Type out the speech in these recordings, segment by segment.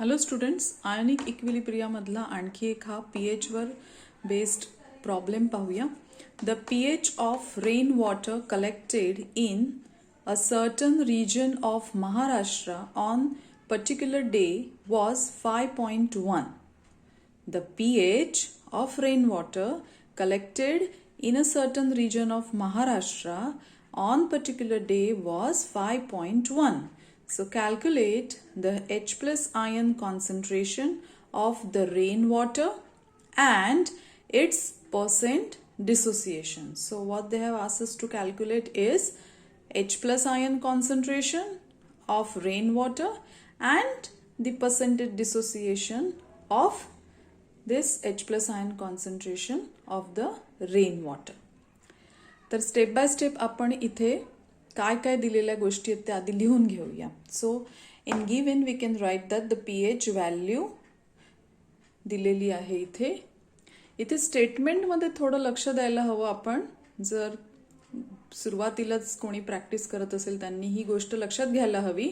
Hello students, ionic इक्विलिब्रियामधला आणखी एक हा pH वर बेस्ड प्रॉब्लेम पाहूया. The pH of rain water collected in a certain region of Maharashtra on particular day was 5.1. The pH of rainwater collected in a certain region of Maharashtra on particular day was 5.1. So calculate the H plus ion concentration of the rainwater and its percent dissociation. So what they have asked us to calculate is H plus ion concentration of rainwater and the percentage dissociation of this H plus ion concentration of the rainwater. तर step by step आपण इथे काय काय दिलेल्या गोष्टी आहेत त्या आधी लिहून घेऊया. So in given we can write that the pH value दिलेली आहे इथे. इथे स्टेटमेंटमध्ये थोडं लक्ष द्यायला हवं आपण. जर सुरुवातीलाच कोणी प्रॅक्टिस करत असेल त्यांनी ही गोष्ट लक्षात घ्यायला हवी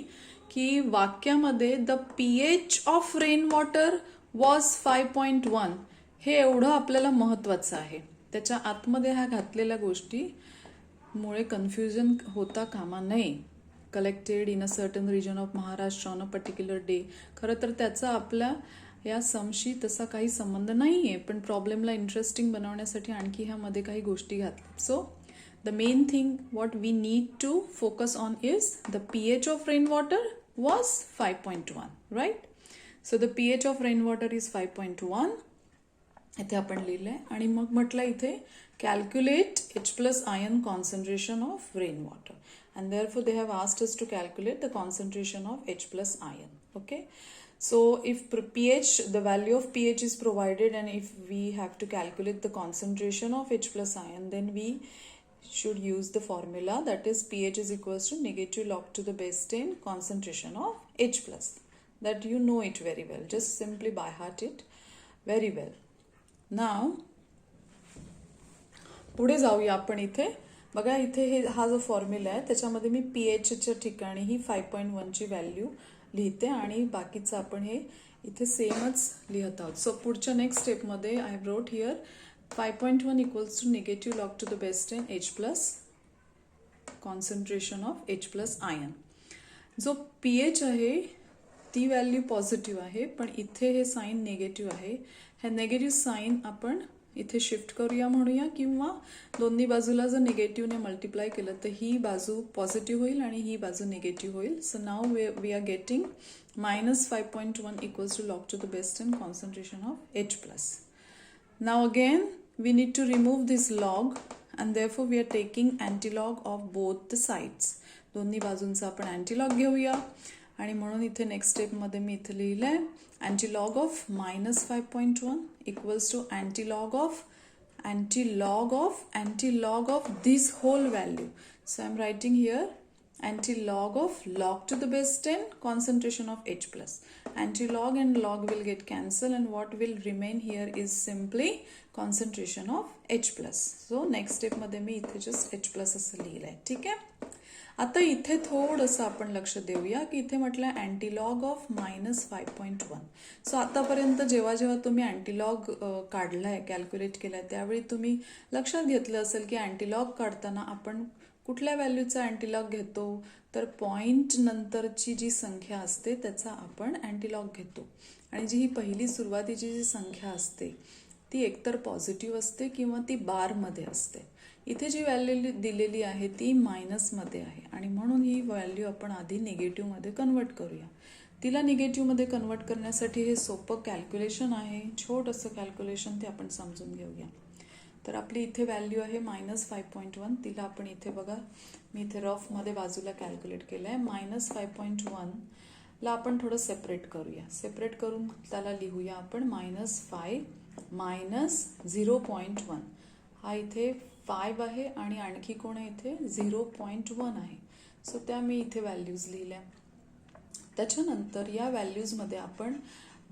की वाक्यामध्ये the pH of rain water was 5.1 हे एवढं आपल्याला महत्वाचं आहे. त्याच्या आतमध्ये ह्या घातलेल्या गोष्टी मुळे कन्फ्युजन होता कामा नये. Collected in a certain region of Maharashtra on a particular day, खरं तर त्याचा आपल्या या समशी तसा काही संबंध नाही आहे, पण प्रॉब्लेमला इंटरेस्टिंग बनवण्यासाठी आणखी ह्यामध्ये काही गोष्टी घातल्या. So the main thing what we need to focus on is the pH of rain water was 5.1, right. So the pH of rain water is 5.1 इथे आपण लिहिलंय. आणि मग म्हटलं इथे calculate H plus ion concentration of rainwater, and therefore they have asked us to calculate the concentration of H plus ion. Okay, so if pH, the value of pH is provided, and if we have to calculate the concentration of H plus ion, then we should use the formula, that is pH is equals to negative log to the base 10 concentration of H plus. That you know it very well, just simply by heart it very well. Now पुढे जाऊया आपण. इथे बघा, इथे हा जो formula आहे त्याच्यामध्ये मी pHच्या ठिकाणी ही 5.1 ची व्हॅल्यू लिहिते आणि बाकीचं आपण हे इथे सेमच लिहत आहोत. सो पुढच्या नेक्स्ट स्टेपमध्ये I have wrote here 5.1 equals to negative log to the base 10 H plus concentration of H plus ion. जो pH आहे ती व्हॅल्यू पॉझिटिव्ह आहे, पण इथे हे साईन निगेटिव्ह आहे. हे निगेटिव्ह साईन आपण इथे शिफ्ट करूया म्हणूया, किंवा दोन्ही बाजूला जर निगेटिव्हने मल्टिप्लाय केलं तर ही बाजू पॉझिटिव्ह होईल आणि ही बाजू निगेटिव्ह होईल. So now we are getting -5.1 equals to log to the base 10 concentration of H plus. Now again we need to remove this log and therefore we are taking antilog of both the sides. दोन्ही बाजूंचा आपण अँटीलॉग घेऊया आणि म्हणून इथे next स्टेपमध्ये मी इथे लिहिलंय antilog of -5.1 equals to antilog of this whole value. So I'm writing here antilog of log to the base 10 concentration of H plus. Antilog and log will get cancelled, and what will remain here is simply concentration of H plus. So next step मध्ये मी इथे just H plus असं लिहिलंय. ठीक आहे. आता इथे थोडंसं आपण लक्ष देऊया की इथे म्हटलं अँटीलॉग ऑफ -5.1. सो आतापर्यंत जेव्हा जेव्हा तुम्ही अँटीलॉग काढलाय, कॅल्क्युलेट केलाय, त्यावेळी तुम्ही लक्षात घेतलं असेल की अँटीलॉग काढताना आपण कुठल्या व्हॅल्यूचा अँटीलॉग घेतो, तर पॉइंट नंतरची जी संख्या असते त्याचा आपण अँटीलॉग घेतो. आणि जी ही पहिली सुरुवातीची जी संख्या असते ती एकतर पॉझिटिव्ह असते किंवा ती बारमध्ये असते. इथे जी व्हॅल्यू दिलेली आहे ती मायनसमध्ये आहे आणि म्हणून ही व्हॅल्यू आपण आधी निगेटिव्हमध्ये कन्वर्ट करूया. तिला निगेटिव्हमध्ये कन्वर्ट करण्यासाठी हे सोपं कॅल्क्युलेशन आहे, छोटंसं कॅल्क्युलेशन ते आपण समजून घेऊया. तर आपली इथे व्हॅल्यू आहे -5.1. तिला आपण इथे बघा, मी इथे रफमध्ये बाजूला कॅल्क्युलेट केलं आहे. -5.1 ला आपण थोडं सेपरेट करूया. सेपरेट करून त्याला लिहूया आपण -5 -0.1. हा इथे 5 आहे आणि आणखी कोण आहे इथे 0.1 आहे. सो त्या मी इथे व्हॅल्यूज लिहिल्या. त्याच्यानंतर या व्हॅल्यूजमध्ये आपण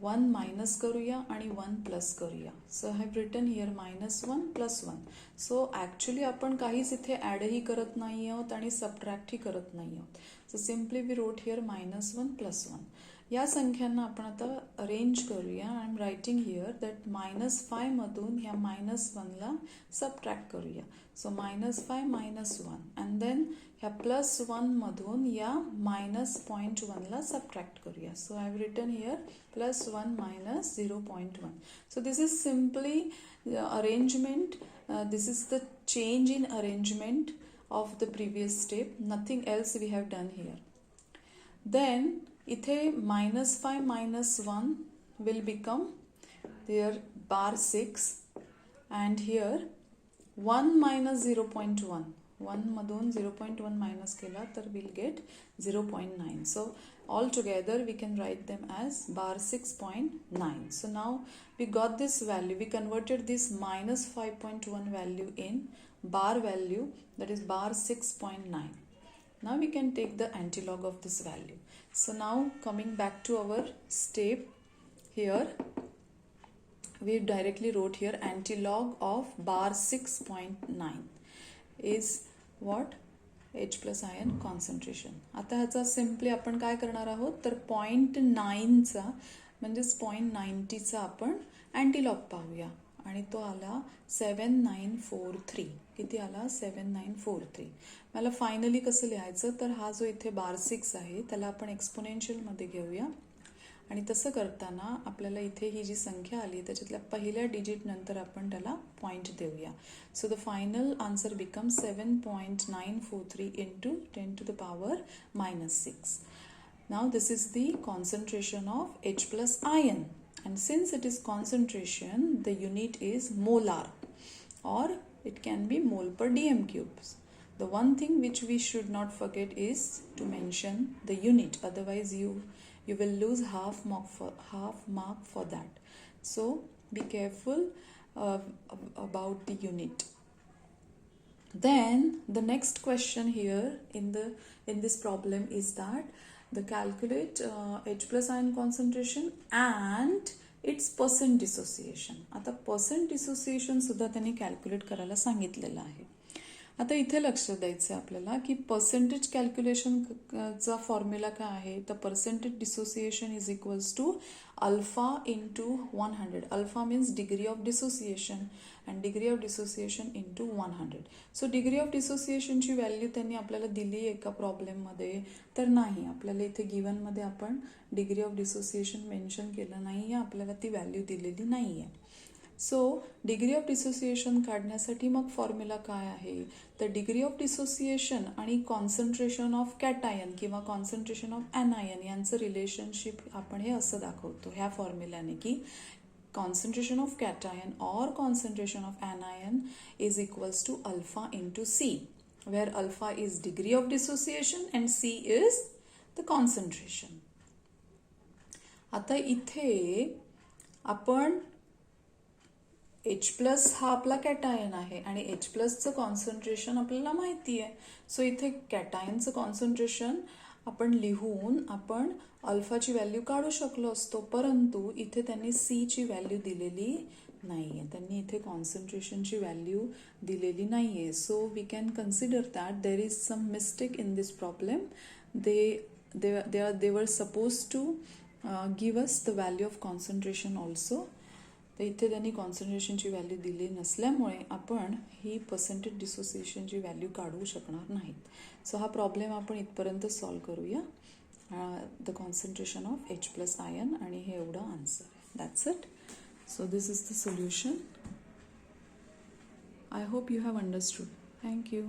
1 मायनस करूया आणि 1 प्लस करूया. So I have written here -1 + 1. So actually आपण काहीच इथे ॲडही करत नाही आहोत आणि सबट्रॅक्टही करत नाही आहोत. So simply we wrote here -1 + 1. या संख्यांना आपण आता अरेंज करूया. I am writing here that -5 मधून ह्या -1ला सबट्रॅक्ट करूया. सो -5 -1 अँड देन ह्या +1 मधून या -0.1ला सबट्रॅक्ट करूया. So I have written here +1 - 0.1. So this is simply arrangement. This is the change in arrangement of the previous step. Nothing else we have done here. Then इथे -5 -1 will become their bar 6 and here 1 - 0.1. 1 मधून 0.1 minus केला तर we'll get 0.9. So all together we can write them as bar 6.9. So now we got this value. We converted this -5.1 value in bar value, that is bar 6.9. Now we can take the antilog of this value. So now coming back to our step, here we directly wrote here antilog of bar 6.9 is what? H plus ion concentration. आता ह्याचा simply आपण काय करणार आहोत तर 0.9चा म्हणजेच 0.90चा आपण अँटीलॉग पाहूया आणि तो आला 7943. किती आला? 7943. मला फायनली कसं लिहायचं तर हा जो इथे बार 6 आहे त्याला आपण एक्सपोनेन्शियलमध्ये घेऊया आणि तसं करताना आपल्याला इथे ही जी संख्या आली त्याच्यातल्या पहिल्या डिजिट नंतर आपण त्याला पॉईंट देऊया. So the final answer become 7.943 into 10 to the power -6. Now this is the concentration of H plus ion, and since it is concentration the unit is molar or it can be mole per dm cubes. The one thing which we should not forget is to mention the unit, otherwise you will lose half mark for that. So be careful about the unit. Then the next question here in this problem is that the calculate H plus ion concentration and its percent dissociation. आता percent dissociation सुद्धा त्यांनी calculate करायला सांगितलेलं आहे. आता इथे लक्ष द्यायचं आहे आपल्याला की पर्सेंटेज कॅल्क्युलेशनचा फॉर्म्युला काय आहे तर percentage dissociation is equals to alpha into 100. Alpha means degree of dissociation and degree of dissociation into 100. So degree of डिसोसिएशनची व्हॅल्यू त्यांनी आपल्याला दिली आहे का प्रॉब्लेममध्ये तर नाही. आपल्याला इथे गिवनमध्ये आपण डिग्री ऑफ डिसोसिएशन मेन्शन केलं नाही आहे, आपल्याला ती व्हॅल्यू दिलेली नाही आहे. सो डिग्री ऑफ डिसोसिएशन काढण्यासाठी मग फॉर्म्युला काय आहे तर डिग्री ऑफ डिसोसिएशन आणि कॉन्सन्ट्रेशन ऑफ कॅटायन किंवा कॉन्सन्ट्रेशन ऑफ ॲनायन यांचं रिलेशनशिप आपण हे असं दाखवतो ह्या फॉर्म्युल्याने की concentration of cation or concentration of anion is equals to alpha into C, where alpha is degree of dissociation and C is the concentration. आता इथे आपण H प्लस हा आपला कॅटायन आहे आणि H प्लसचं कॉन्सन्ट्रेशन आपल्याला माहिती आहे. सो इथे कॅटायनचं कॉन्सन्ट्रेशन आपण लिहून आपण अल्फाची व्हॅल्यू काढू शकलो असतो, परंतु इथे त्यांनी सीची व्हॅल्यू दिलेली नाही आहे. त्यांनी इथे कॉन्सन्ट्रेशनची व्हॅल्यू दिलेली नाही आहे. So we can consider that there is some mistake in this problem. They were suppose to give us the value of concentration also. तर इथे त्यांनी कॉन्सन्ट्रेशनची व्हॅल्यू दिली नसल्यामुळे आपण ही पर्सेंटेज डिसोसिएशनची व्हॅल्यू काढू शकणार नाहीत. सो हा प्रॉब्लेम आपण इथपर्यंत सॉल्व करूया. The concentration of H plus ion आणि हे एवढं आन्सर आहे. That's it. So this is the solution. I hope you have understood. Thank you.